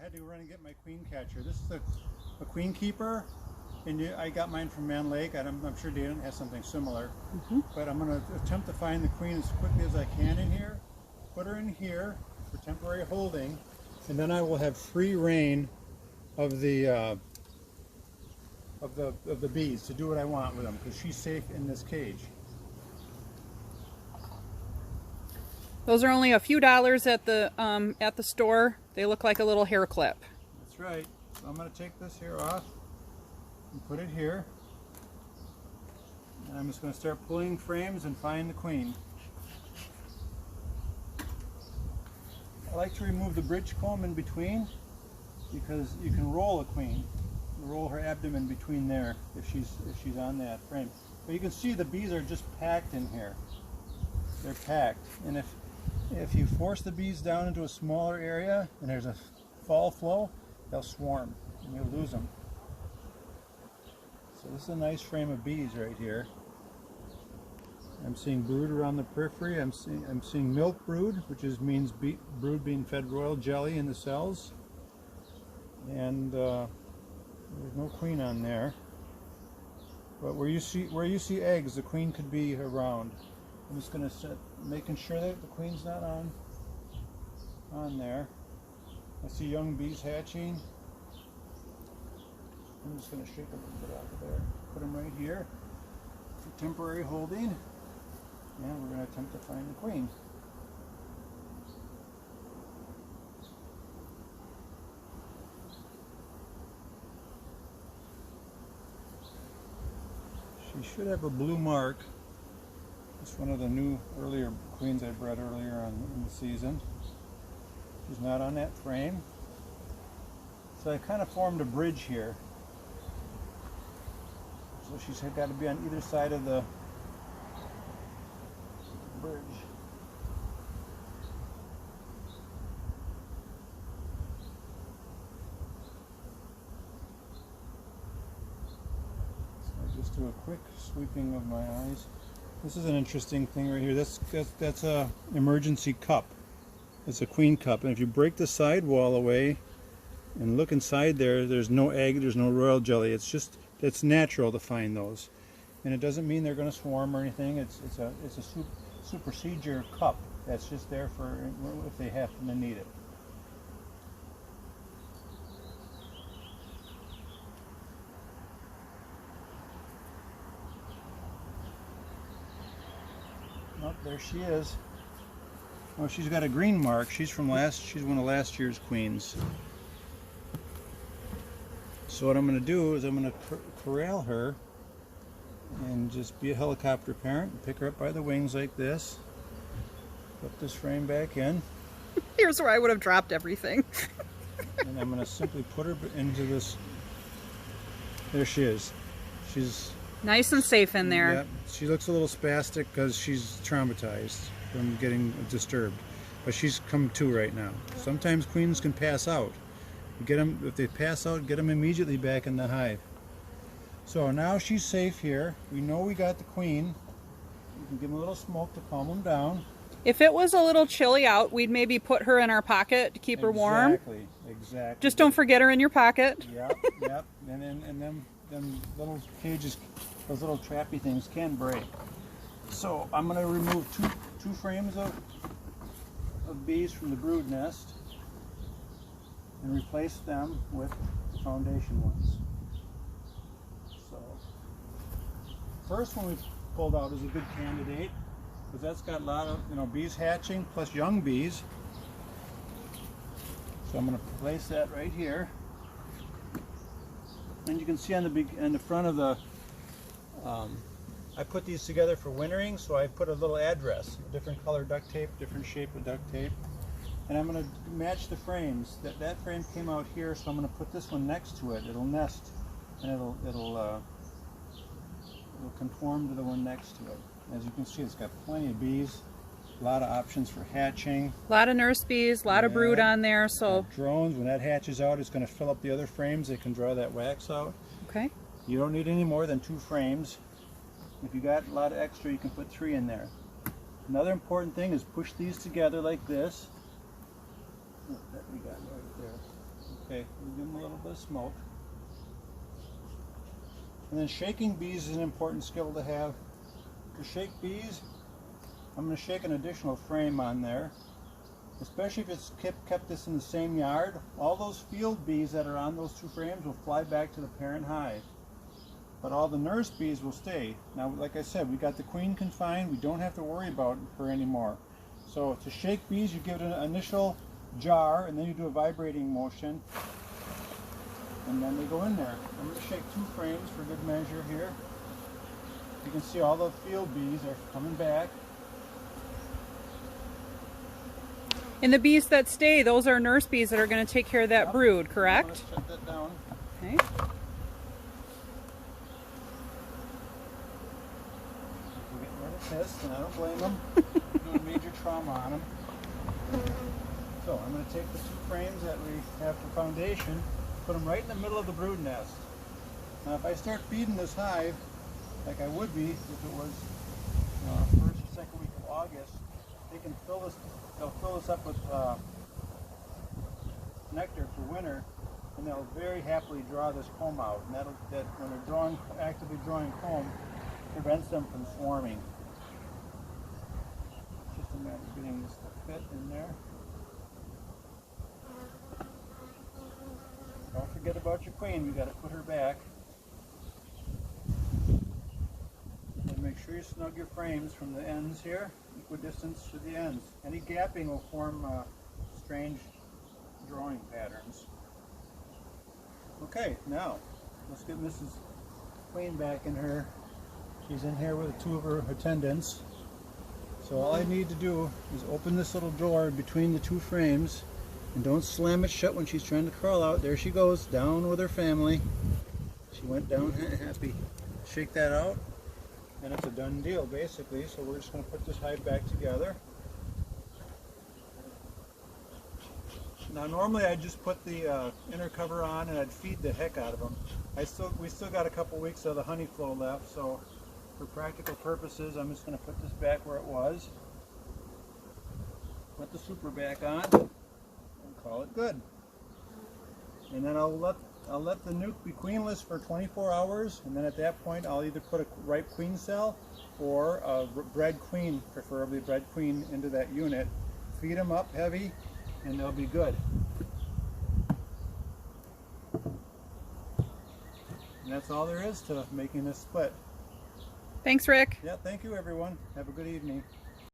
had to run and get my queen catcher. This is a queen keeper, and I got mine from Man Lake. I'm sure Dayton has something similar. But I'm going to attempt to find the queen as quickly as I can in here, put her in here for temporary holding, and then I will have free reign of the bees to do what I want with them, because she's safe in this cage. Those are only a few dollars at the store. They look like a little hair clip. That's right. So I'm going to take this here off and put it here. And I'm just going to start pulling frames and find the queen. I like to remove the bridge comb in between, because you can roll a queen. Roll her abdomen between there if she's on that frame. But you can see the bees are just packed in here. They're packed, and if you force the bees down into a smaller area and there's a fall flow, they'll swarm and you'll lose them. So this is a nice frame of bees right here. I'm seeing brood around the periphery. I'm seeing milk brood, which means brood being fed royal jelly in the cells. And there's no queen on there. But where you see eggs, the queen could be around. I'm just going to set, making sure that the queen's not on there. I see young bees hatching. I'm just going to shake a little bit out of there. Put them right here for temporary holding. And we're going to attempt to find the queen. She should have a blue mark. It's one of the new earlier queens I bred earlier on in the season. She's not on that frame. So I kind of formed a bridge here. So she's got to be on either side of the bridge. So I just do a quick sweeping of my eyes. This is an interesting thing right here. That's a emergency cup. It's a queen cup, and if you break the sidewall away and look inside there, there's no egg, there's no royal jelly. It's natural to find those, and it doesn't mean they're going to swarm or anything. It's a supersedure cup that's just there for if they happen to need it. Oh, there she is. Oh, she's got a green mark. She's one of last year's queens. So what I'm going to do is I'm going to corral her and just be a helicopter parent and pick her up by the wings like this. Put this frame back in. Here's where I would have dropped everything. And I'm going to simply put her into this. There she is. She's nice and safe in there. Yeah, she looks a little spastic because she's traumatized from getting disturbed, but she's come to right now. Sometimes queens can pass out. Get them, if they pass out, get them immediately back in the hive. So now she's safe here. We know we got the queen. You can give them a little smoke to calm them down. If it was a little chilly out, we'd maybe put her in our pocket to keep her warm. Exactly. Just don't forget her in your pocket. Yep. And them little cages, those little trappy things can break. So I'm going to remove two frames of bees from the brood nest and replace them with foundation ones. So first one we pulled out is a good candidate because that's got a lot of bees hatching plus young bees. So I'm going to place that right here. And you can see on the front of the, I put these together for wintering, so I put a little address, different color duct tape, different shape of duct tape. And I'm going to match the frames. That frame came out here, so I'm going to put this one next to it. It'll nest, and it'll conform to the one next to it. As you can see, it's got plenty of bees, a lot of options for hatching. A lot of nurse bees, a lot of brood on there. So drones, when that hatches out, it's going to fill up the other frames. They can draw that wax out. Okay. You don't need any more than 2 frames. If you got a lot of extra, you can put 3 in there. Another important thing is push these together like this. Oh, that we got right there. Okay, we'll give them a little bit of smoke. And then shaking bees is an important skill to have. To shake bees, I'm going to shake an additional frame on there. Especially if it's kept this in the same yard, all those field bees that are on those two frames will fly back to the parent hive. But all the nurse bees will stay. Now, like I said, we got the queen confined. We don't have to worry about her anymore. So to shake bees, you give it an initial jar, and then you do a vibrating motion, and then they go in there. I'm going to shake 2 frames for good measure here. You can see all the field bees are coming back. And the bees that stay, those are nurse bees that are going to take care of that brood, correct? Let's shut that down. Okay. We're getting rid of this, and I don't blame them. Doing major trauma on them. So I'm going to take the 2 frames that we have for foundation, put them right in the middle of the brood nest. Now if I start feeding this hive, like I would be if it was first or second week of August, they can fill this. They'll fill this up with nectar for winter, and they'll very happily draw this comb out. And that when they're actively drawing comb, prevents them from swarming. It's just a matter of getting this to fit in there. Don't forget about your queen. You got to put her back. And make sure you snug your frames from the ends here, equidistance to the ends. Any gapping will form strange drawing patterns. Okay, now let's get Mrs. Queen back in her. She's in here with 2 of her attendants. So all I need to do is open this little door between the 2 frames, and don't slam it shut when she's trying to crawl out. There she goes, down with her family. She went down happy. Shake that out, and it's a done deal basically. So we're just going to put this hive back together. Now normally I'd just put the inner cover on and I'd feed the heck out of them. We still got a couple weeks of the honey flow left, so for practical purposes I'm just going to put this back where it was. Put the super back on and call it good. And then I'll let the nuke be queenless for 24 hours, and then at that point I'll either put a ripe queen cell or a bred queen, preferably bred queen, into that unit. Feed them up heavy and they'll be good. And that's all there is to making this split. Thanks, Rick. Yeah, thank you everyone. Have a good evening.